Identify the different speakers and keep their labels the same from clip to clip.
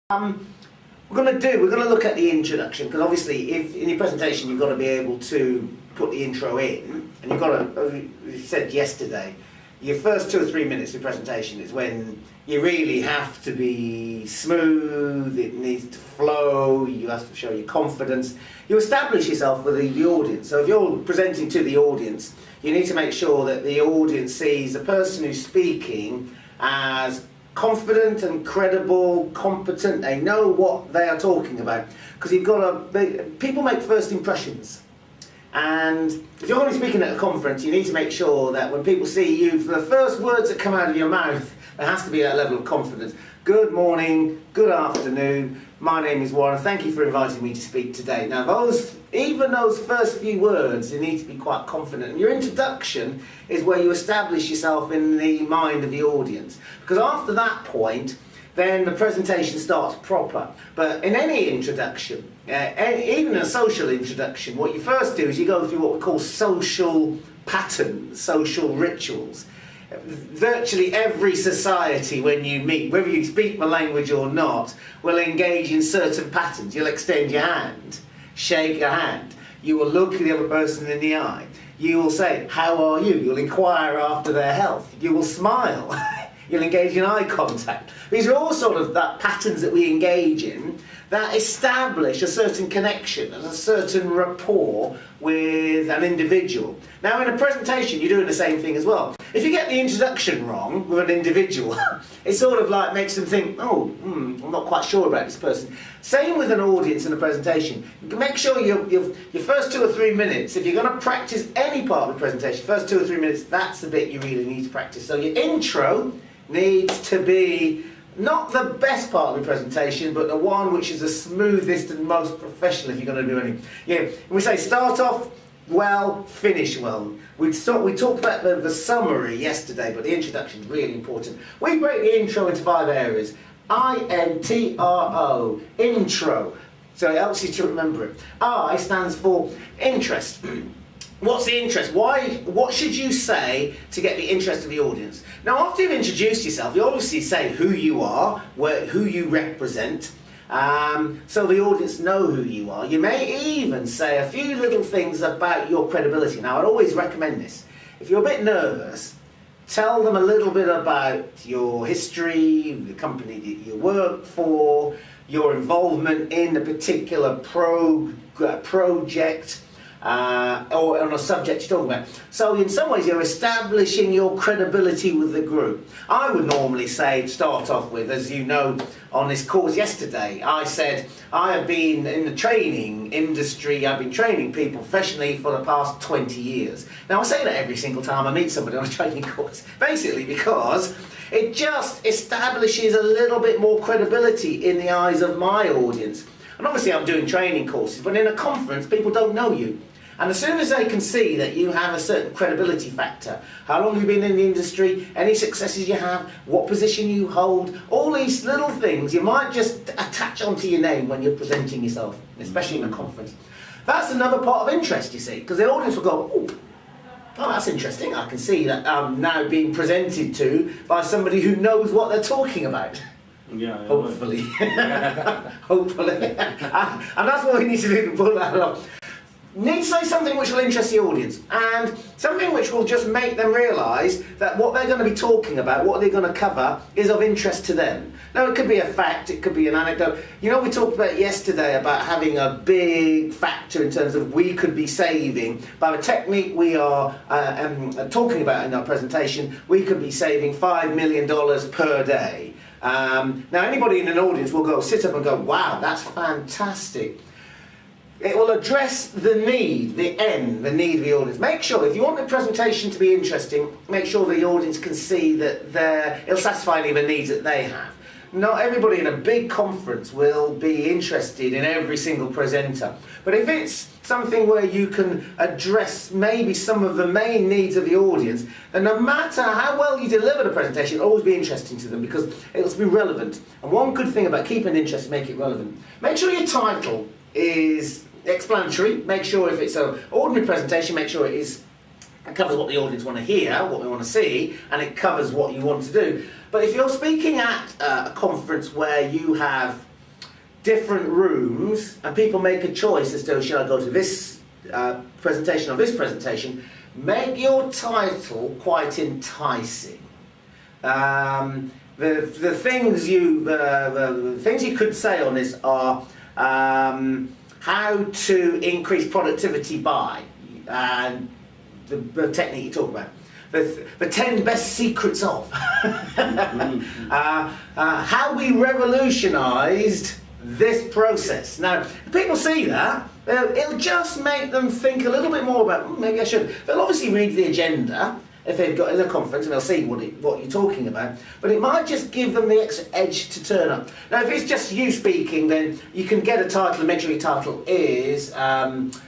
Speaker 1: We're going to look at the introduction, because obviously if in your presentation you've got to be able to put the intro in, and you've got to, as we said yesterday, your first 2 or 3 minutes of presentation is when you really have to be smooth, it needs to flow, you have to show your confidence. You establish yourself with the audience. So if you're presenting to the audience, you need to make sure that the audience sees the person who's speaking as confident and credible, competent. They know what they are talking about, because you've got to. People make first impressions, and if you're going to be speaking at a conference, you need to make sure that when people see you, for the first words that come out of your mouth, there has to be that level of confidence. Good morning, good afternoon. My name is Warren. Thank you for inviting me to speak today. Now, even those first few words, you need to be quite confident. And your introduction is where you establish yourself in the mind of the audience. Because after that point, then the presentation starts proper. But in any introduction, even a social introduction, what you first do is you go through what we call social patterns, social rituals. Virtually every society, when you meet, whether you speak the language or not, will engage in certain patterns. You'll extend your hand, shake your hand, you will look the other person in the eye, you will say, "How are you?" You'll inquire after their health, you will smile, you'll engage in eye contact. These are all sort of that patterns that we engage in that establish a certain connection and a certain rapport with an individual. Now, in a presentation, you're doing the same thing as well. If you get the introduction wrong with an individual, it sort of like makes them think, I'm not quite sure about this person. Same with an audience in a presentation. Make sure your first 2 or 3 minutes, if you're going to practice any part of the presentation, first 2 or 3 minutes, that's the bit you really need to practice. So your intro needs to be not the best part of the presentation, but the one which is the smoothest and most professional if you're going to do anything. Yeah, we say start off well, finish well. We talked about the summary yesterday, but the introduction is really important. We break the intro into 5 areas. INTRO, intro. So it helps you to remember it. I stands for interest. What's the interest? What should you say to get the interest of the audience? Now, after you've introduced yourself, you obviously say who you are, who you represent, so the audience know who you are. You may even say a few little things about your credibility. Now, I'd always recommend this. If you're a bit nervous, tell them a little bit about your history, the company that you work for, your involvement in a particular project, or on a subject you're talking about. So in some ways you're establishing your credibility with the group. I would normally say, start off with, as you know, on this course yesterday, I said, I have been in the training industry, I've been training people professionally for the past 20 years. Now I say that every single time I meet somebody on a training course, basically because it just establishes a little bit more credibility in the eyes of my audience. And obviously I'm doing training courses, but in a conference people don't know you. And as soon as they can see that you have a certain credibility factor, how long you've been in the industry, any successes you have, what position you hold, all these little things you might just attach onto your name when you're presenting yourself, especially in a conference. That's another part of interest, you see, because the audience will go, oh, that's interesting. I can see that I'm now being presented to by somebody who knows what they're talking about.
Speaker 2: Yeah,
Speaker 1: Hopefully. Hopefully. And that's what we need to do to pull that off. Need to say something which will interest the audience, and something which will just make them realise that what they're going to be talking about, what they're going to cover, is of interest to them. Now, it could be a fact, it could be an anecdote. You know, we talked about yesterday about having a big factor in terms of we could be saving, by the technique we are talking about in our presentation, we could be saving $5 million per day. Now, anybody in an audience will sit up and go, wow, that's fantastic. It will address the need, the need of the audience. Make sure, if you want the presentation to be interesting, make sure the audience can see that it'll satisfy any of the needs that they have. Not everybody in a big conference will be interested in every single presenter. But if it's something where you can address maybe some of the main needs of the audience, then no matter how well you deliver the presentation, it'll always be interesting to them because it'll be relevant. And one good thing about keeping interest is make it relevant. Make sure your title is explanatory. Make sure if it's an ordinary presentation, make sure it covers what the audience want to hear, what they want to see, and it covers what you want to do. But if you're speaking at a conference where you have different rooms and people make a choice as to should I go to this presentation or this presentation, make your title quite enticing. The things you could say on this are how to increase productivity by, and the technique you talk about. The 10 best secrets of. How we revolutionised this process. Now, if people see that, it'll just make them think a little bit more about, maybe I should. They'll obviously read the agenda if they've got in a conference and they'll see what you're talking about, but it might just give them the extra edge to turn up. Now, if it's just you speaking, then you can get a title and make sure your title is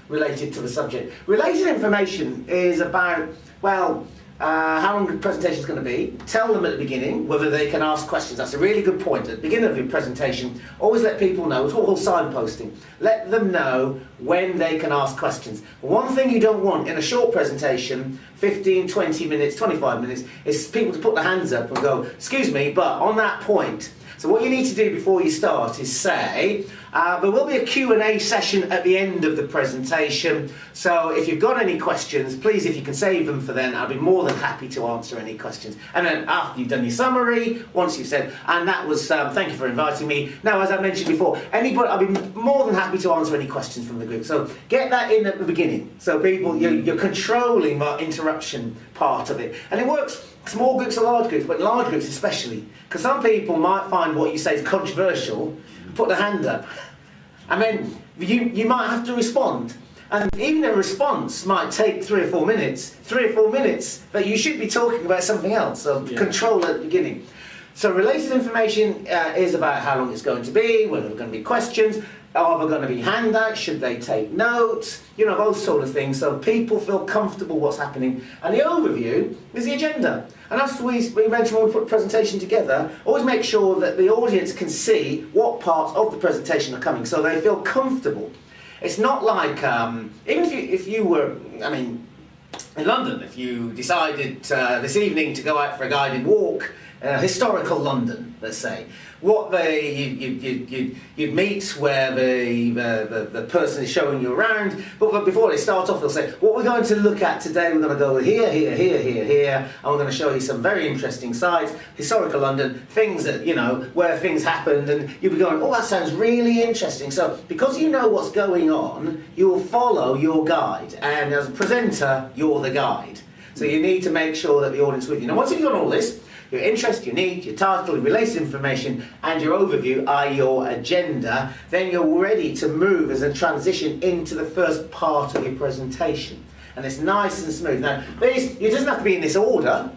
Speaker 1: related to the subject. Related information is about, well, how long the presentation is going to be. Tell them at the beginning whether they can ask questions. That's a really good point. At the beginning of your presentation, always let people know, it's what we call signposting. Let them know when they can ask questions. One thing you don't want in a short presentation, 15, 20 minutes, 25 minutes, is people to put their hands up and go, excuse me, but on that point. So what you need to do before you start is say, there will be a Q&A session at the end of the presentation, so if you've got any questions, please, if you can save them for then, I'll be more than happy to answer any questions. And then after you've done your summary, once you've said, and that was, thank you for inviting me. Now, as I mentioned before, anybody, I'll be more than happy to answer any questions from the group. So get that in at the beginning, so people, you're controlling the interruption part of it. And it works small groups or large groups, but large groups especially, because some people might find what you say is controversial, put their hand up, and then you might have to respond. And even a response might take 3 or 4 minutes, that you should be talking about something else, so control at the beginning. So related information is about how long it's going to be, whether there are going to be questions, are there going to be handouts, should they take notes, you know, those sort of things, so people feel comfortable what's happening. And the overview is the agenda. And as we mentioned when we put the presentation together, always make sure that the audience can see what parts of the presentation are coming, so they feel comfortable. It's not like, even if you were, I mean, in London, if you decided this evening to go out for a guided walk, historical London, let's say, you'd meet where the person is showing you around, but before they start off, they'll say, what we're going to look at today, we're going to go here, here, here, here, here, and we're going to show you some very interesting sites, historical London, things that, you know, where things happened, and you'll be going, oh, that sounds really interesting. So, because you know what's going on, you will follow your guide, and as a presenter, you're the guide. So you need to make sure that the audience is with you. Now, once you've done all this, your interest, your need, your title, your related information, and your overview are your agenda, then you're ready to move as a transition into the first part of your presentation. And it's nice and smooth. Now, it doesn't have to be in this order,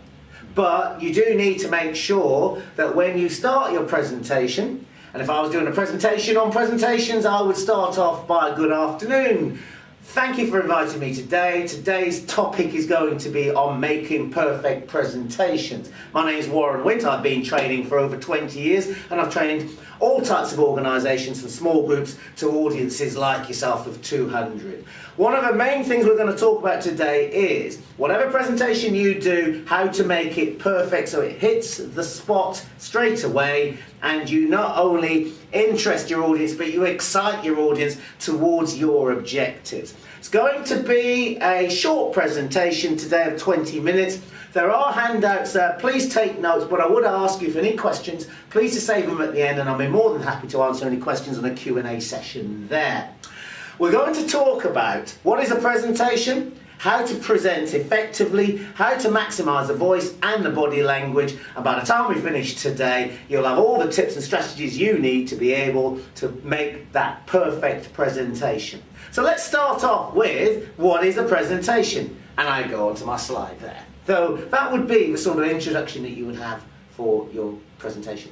Speaker 1: but you do need to make sure that when you start your presentation, and if I was doing a presentation on presentations, I would start off by good afternoon. Thank you for inviting me today. Today's topic is going to be on making perfect presentations. My name is Warren Wint. I've been training for over 20 years, and I've trained all types of organisations, from small groups to audiences like yourself of 200. One of the main things we're going to talk about today is, whatever presentation you do, how to make it perfect so it hits the spot straight away, and you not only interest your audience, but you excite your audience towards your objectives. It's going to be a short presentation today of 20 minutes. There are handouts there, please take notes, but I would ask you if any questions, please to save them at the end, and I'll be more than happy to answer any questions on a Q&A session there. We're going to talk about what is a presentation, how to present effectively, how to maximise the voice and the body language, and by the time we finish today, you'll have all the tips and strategies you need to be able to make that perfect presentation. So let's start off with, what is a presentation? And I go on to my slide there. So that would be the sort of introduction that you would have for your presentation.